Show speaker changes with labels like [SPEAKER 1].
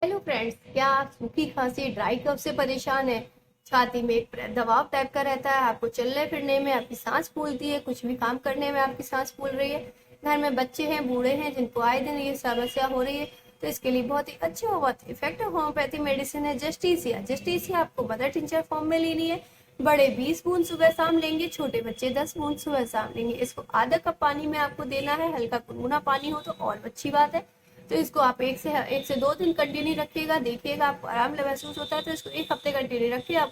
[SPEAKER 1] Hello friends, क्या आप सूखी खांसी ड्राई कफ से परेशान हैं? छाती में एक दबाव टाइप का रहता है, आपको चलने फिरने में आपकी सांस फूलती है, कुछ भी काम करने में आपकी सांस फूल रही है, घर में बच्चे हैं, बूढ़े हैं जिनको आए दिन ये समस्या हो रही है, तो इसके लिए बहुत ही अच्छी और बहुत इफेक्टिव होम्योपैथी मेडिसिन है जस्टिसिया। जस्टिसिया आपको मदर टिंचर फॉर्म में लेनी है। बड़े 20 बूंद सुबह शाम लेंगे, छोटे बच्चे 10 बूंद सुबह शाम लेंगे। इसको आधा कप पानी में आपको देना है, हल्का गुनगुना पानी हो तो और अच्छी बात है। तो इसको आप एक से 2 दिन कंटिन्यू रखिएगा, देखिएगा आपको आराम महसूस होता है तो इसको 1 हफ्ते कंटिन्यू रखिए। आप